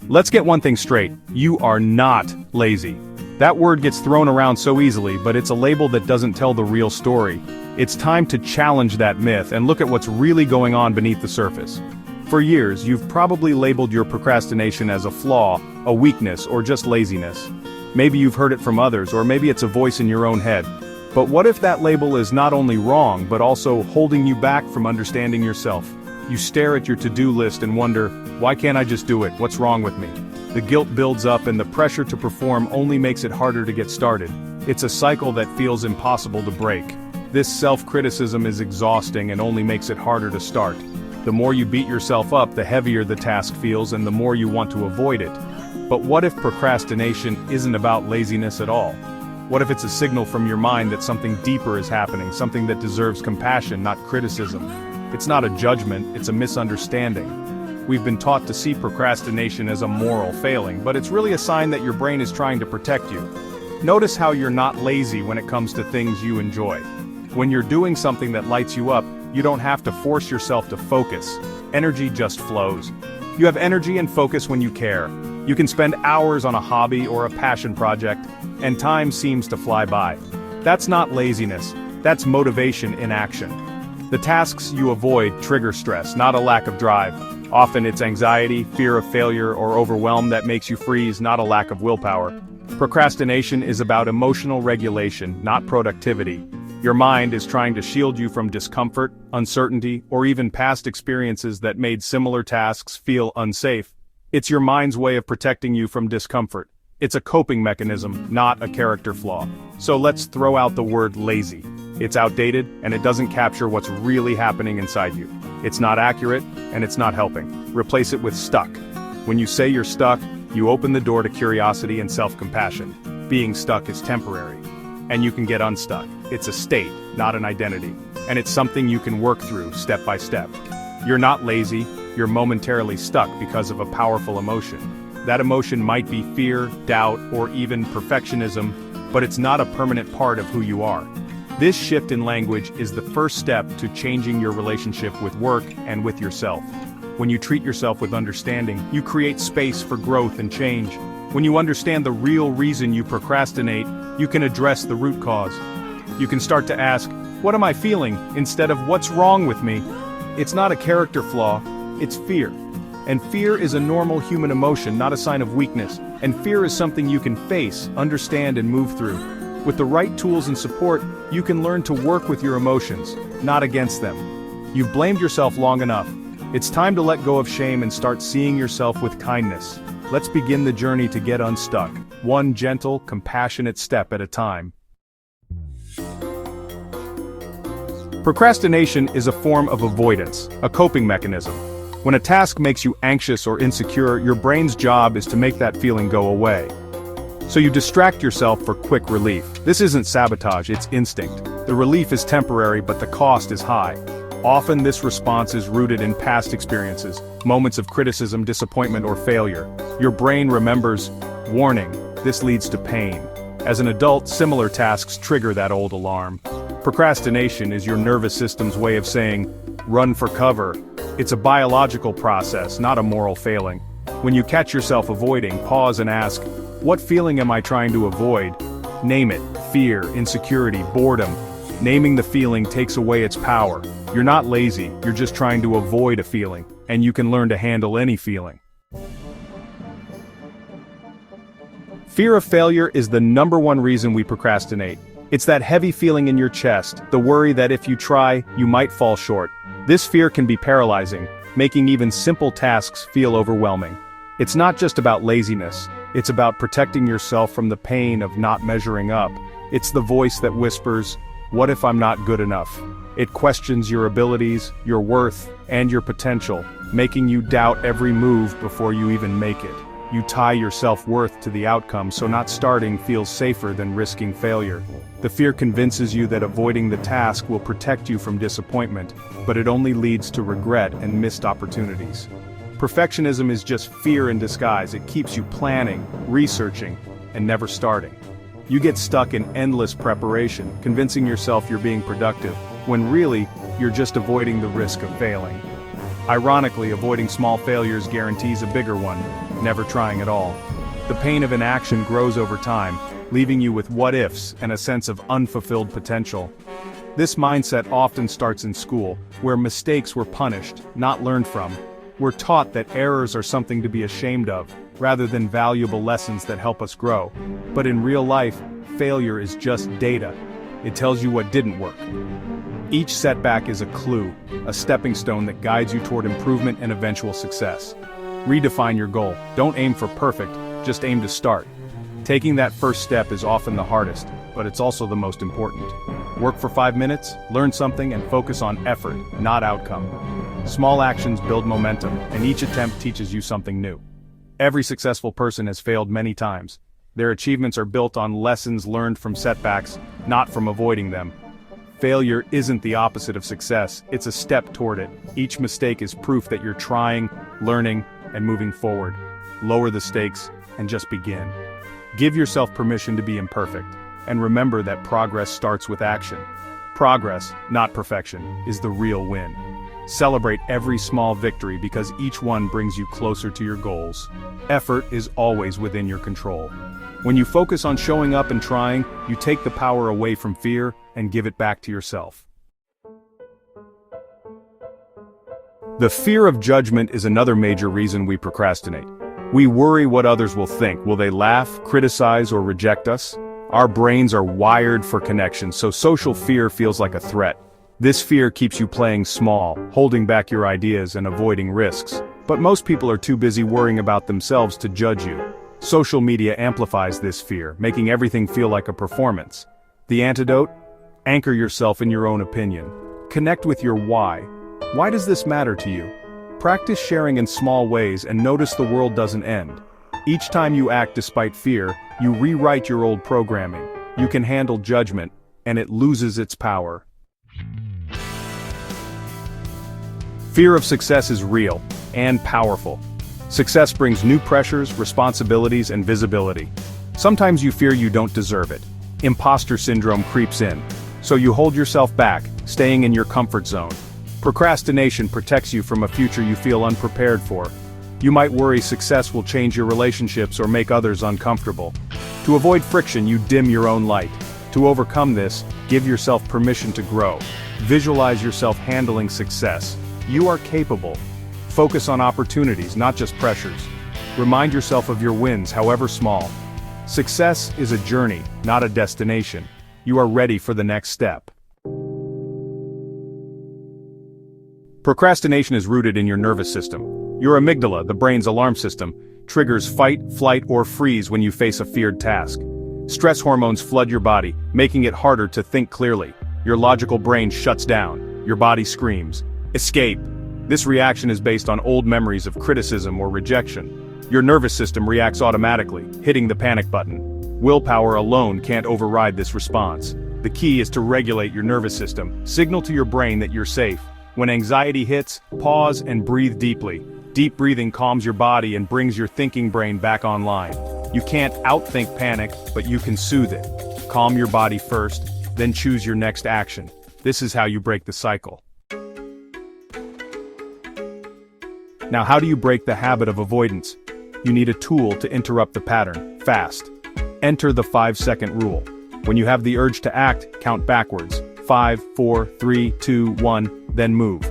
Let's get one thing straight. You are not lazy. That word gets thrown around so easily, but it's a label that doesn't tell the real story. It's time to challenge that myth and look at what's really going on beneath the surface. For years, you've probably labeled your procrastination as a flaw, a weakness, or just laziness. Maybe you've heard it from others, or maybe it's a voice in your own head. But what if that label is not only wrong, but also holding you back from understanding yourself? You stare at your to-do list and wonder, why can't I just do it? What's wrong with me? The guilt builds up and the pressure to perform only makes it harder to get started. It's a cycle that feels impossible to break. This self-criticism is exhausting and only makes it harder to start. The more you beat yourself up, the heavier the task feels and the more you want to avoid it. But what if procrastination isn't about laziness at all? What if it's a signal from your mind that something deeper is happening, something that deserves compassion, not criticism? It's not a judgment, it's a misunderstanding. We've been taught to see procrastination as a moral failing, but it's really a sign that your brain is trying to protect you. Notice how you're not lazy when it comes to things you enjoy. When you're doing something that lights you up, you don't have to force yourself to focus. Energy just flows. You have energy and focus when you care. You can spend hours on a hobby or a passion project, and time seems to fly by. That's not laziness, that's motivation in action. The tasks you avoid trigger stress, not a lack of drive. Often it's anxiety, fear of failure, or overwhelm that makes you freeze, not a lack of willpower. Procrastination is about emotional regulation, not productivity. Your mind is trying to shield you from discomfort, uncertainty, or even past experiences that made similar tasks feel unsafe. It's your mind's way of protecting you from discomfort. It's a coping mechanism, not a character flaw. So let's throw out the word lazy. It's outdated, and it doesn't capture what's really happening inside you. It's not accurate, and it's not helping. Replace it with stuck. When you say you're stuck, you open the door to curiosity and self-compassion. Being stuck is temporary, and you can get unstuck. It's a state, not an identity, and it's something you can work through step by step. You're not lazy, you're momentarily stuck because of a powerful emotion. That emotion might be fear, doubt, or even perfectionism, but it's not a permanent part of who you are. This shift in language is the first step to changing your relationship with work and with yourself. When you treat yourself with understanding, you create space for growth and change. When you understand the real reason you procrastinate, you can address the root cause. You can start to ask, what am I feeling, instead of what's wrong with me? It's not a character flaw, it's fear. And fear is a normal human emotion, not a sign of weakness. And fear is something you can face, understand, and move through. With the right tools and support, you can learn to work with your emotions, not against them. You've blamed yourself long enough. It's time to let go of shame and start seeing yourself with kindness. Let's begin the journey to get unstuck, one gentle, compassionate step at a time. Procrastination is a form of avoidance, a coping mechanism. When a task makes you anxious or insecure, your brain's job is to make that feeling go away. So you distract yourself for quick relief. This isn't sabotage, it's instinct. The relief is temporary, but the cost is high. Often this response is rooted in past experiences, moments of criticism, disappointment, or failure. Your brain remembers, warning, this leads to pain. As an adult, similar tasks trigger that old alarm. Procrastination is your nervous system's way of saying, run for cover. It's a biological process, not a moral failing. When you catch yourself avoiding, pause and ask, what feeling am I trying to avoid? Name it: fear, insecurity, boredom. Naming the feeling takes away its power. You're not lazy, you're just trying to avoid a feeling, and you can learn to handle any feeling. Fear of failure is the #1 reason we procrastinate. It's that heavy feeling in your chest, the worry that if you try, you might fall short. This fear can be paralyzing, making even simple tasks feel overwhelming. It's not just about laziness, it's about protecting yourself from the pain of not measuring up. It's the voice that whispers, what if I'm not good enough? It questions your abilities, your worth, and your potential, making you doubt every move before you even make it. You tie your self-worth to the outcome, so not starting feels safer than risking failure. The fear convinces you that avoiding the task will protect you from disappointment, but it only leads to regret and missed opportunities. Perfectionism is just fear in disguise. It keeps you planning, researching, and never starting. You get stuck in endless preparation, convincing yourself you're being productive, when really, you're just avoiding the risk of failing. Ironically, avoiding small failures guarantees a bigger one, never trying at all. The pain of inaction grows over time, leaving you with what-ifs and a sense of unfulfilled potential. This mindset often starts in school, where mistakes were punished, not learned from. We're taught that errors are something to be ashamed of, rather than valuable lessons that help us grow. But in real life, failure is just data. It tells you what didn't work. Each setback is a clue, a stepping stone that guides you toward improvement and eventual success. Redefine your goal. Don't aim for perfect, just aim to start. Taking that first step is often the hardest, but it's also the most important. Work for 5 minutes, learn something, and focus on effort, not outcome. Small actions build momentum, and each attempt teaches you something new. Every successful person has failed many times. Their achievements are built on lessons learned from setbacks, not from avoiding them. Failure isn't the opposite of success, it's a step toward it. Each mistake is proof that you're trying, learning, and moving forward. Lower the stakes, and just begin. Give yourself permission to be imperfect, and remember that progress starts with action. Progress, not perfection, is the real win. Celebrate every small victory because each one brings you closer to your goals. Effort is always within your control. When you focus on showing up and trying, you take the power away from fear and give it back to yourself. The fear of judgment is another major reason we procrastinate. We worry what others will think. Will they laugh, criticize, or reject us? Our brains are wired for connection, so social fear feels like a threat. This fear keeps you playing small, holding back your ideas and avoiding risks. But most people are too busy worrying about themselves to judge you. Social media amplifies this fear, making everything feel like a performance. The antidote? Anchor yourself in your own opinion. Connect with your why. Why does this matter to you? Practice sharing in small ways and notice the world doesn't end. Each time you act despite fear, you rewrite your old programming. You can handle judgment, and it loses its power. Fear of success is real and powerful. Success brings new pressures, responsibilities, and visibility. Sometimes you fear you don't deserve it. Imposter syndrome creeps in, so you hold yourself back, staying in your comfort zone. Procrastination protects you from a future you feel unprepared for. You might worry success will change your relationships or make others uncomfortable. To avoid friction, you dim your own light. To overcome this, give yourself permission to grow. Visualize yourself handling success. You are capable. Focus on opportunities, not just pressures. Remind yourself of your wins, however small. Success is a journey, not a destination. You are ready for the next step. Procrastination is rooted in your nervous system. Your amygdala, the brain's alarm system, triggers fight, flight, or freeze when you face a feared task. Stress hormones flood your body, making it harder to think clearly. Your logical brain shuts down. Your body screams, "Escape!" This reaction is based on old memories of criticism or rejection. Your nervous system reacts automatically, hitting the panic button. Willpower alone can't override this response. The key is to regulate your nervous system. Signal to your brain that you're safe. When anxiety hits, pause and breathe deeply. Deep breathing calms your body and brings your thinking brain back online. You can't outthink panic, but you can soothe it. Calm your body first, then choose your next action. This is how you break the cycle. Now, how do you break the habit of avoidance? You need a tool to interrupt the pattern, fast. Enter the 5-second rule. When you have the urge to act, count backwards. 5, 4, 3, 2, 1, then move.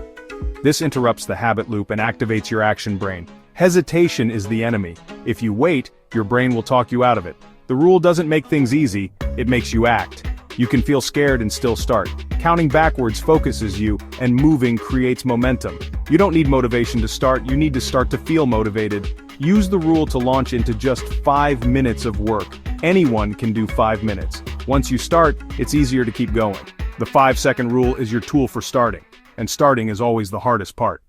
This interrupts the habit loop and activates your action brain. Hesitation is the enemy. If you wait, your brain will talk you out of it. The rule doesn't make things easy, it makes you act. You can feel scared and still start. Counting backwards focuses you, and moving creates momentum. You don't need motivation to start, you need to start to feel motivated. Use the rule to launch into just 5 minutes of work. Anyone can do 5 minutes. Once you start, it's easier to keep going. The 5-second rule is your tool for starting, and starting is always the hardest part.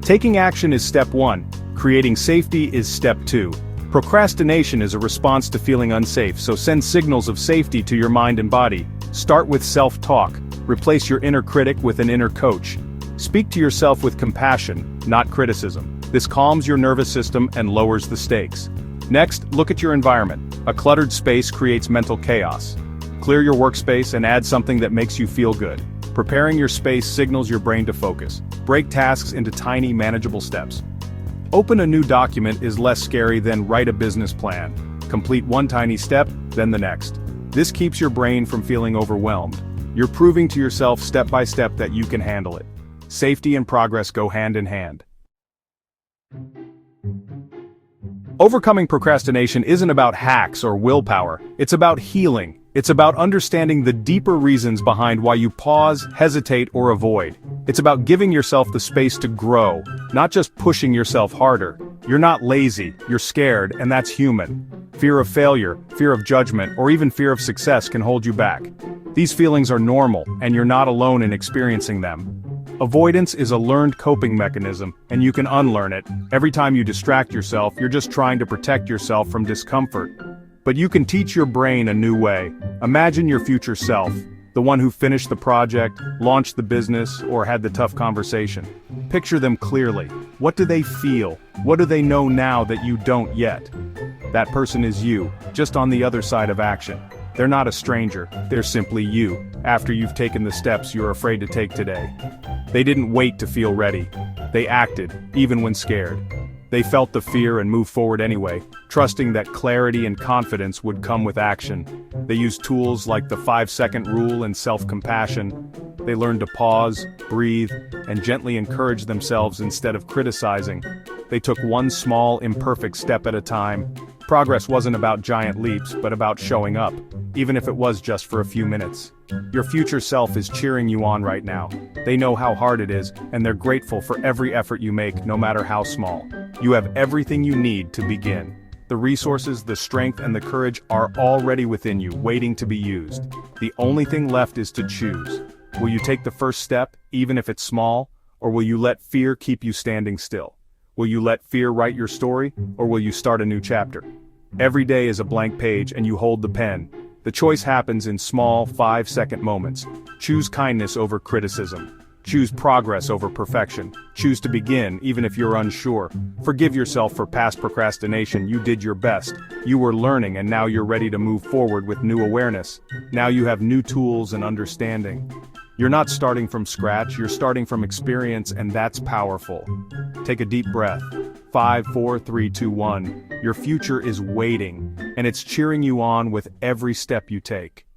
Taking action is step 1. Creating safety is step 2. Procrastination is a response to feeling unsafe, so send signals of safety to your mind and body. Start with self-talk. Replace your inner critic with an inner coach. Speak to yourself with compassion, not criticism. This calms your nervous system and lowers the stakes. Next, look at your environment. A cluttered space creates mental chaos. Clear your workspace and add something that makes you feel good. Preparing your space signals your brain to focus. Break tasks into tiny, manageable steps. Open a new document is less scary than write a business plan. Complete one tiny step, then the next. This keeps your brain from feeling overwhelmed. You're proving to yourself step by step that you can handle it. Safety and progress go hand in hand. Overcoming procrastination isn't about hacks or willpower, it's about healing. It's about understanding the deeper reasons behind why you pause, hesitate, or avoid. It's about giving yourself the space to grow, not just pushing yourself harder. You're not lazy, you're scared, and that's human. Fear of failure, fear of judgment, or even fear of success can hold you back. These feelings are normal, and you're not alone in experiencing them. Avoidance is a learned coping mechanism, and you can unlearn it. Every time you distract yourself, you're just trying to protect yourself from discomfort. But you can teach your brain a new way. Imagine your future self, the one who finished the project, launched the business, or had the tough conversation. Picture them clearly. What do they feel? What do they know now that you don't yet? That person is you, just on the other side of action. They're not a stranger, they're simply you, after you've taken the steps you're afraid to take today. They didn't wait to feel ready. They acted, even when scared. They felt the fear and moved forward anyway, trusting that clarity and confidence would come with action. They used tools like the 5-second rule and self-compassion. They learned to pause, breathe, and gently encourage themselves instead of criticizing. They took one small, imperfect step at a time. Progress wasn't about giant leaps, but about showing up, even if it was just for a few minutes. Your future self is cheering you on right now. They know how hard it is, and they're grateful for every effort you make, no matter how small. You have everything you need to begin. The resources, the strength, and the courage are already within you, waiting to be used. The only thing left is to choose. Will you take the first step, even if it's small, or will you let fear keep you standing still? Will you let fear write your story, or will you start a new chapter? Every day is a blank page and you hold the pen. The choice happens in small, 5-second moments. Choose kindness over criticism. Choose progress over perfection. Choose to begin, even if you're unsure. Forgive yourself for past procrastination. You did your best. You were learning, and now you're ready to move forward with new awareness. Now you have new tools and understanding. You're not starting from scratch, you're starting from experience, and that's powerful. Take a deep breath. 5, 4, 3, 2, 1. Your future is waiting, and it's cheering you on with every step you take.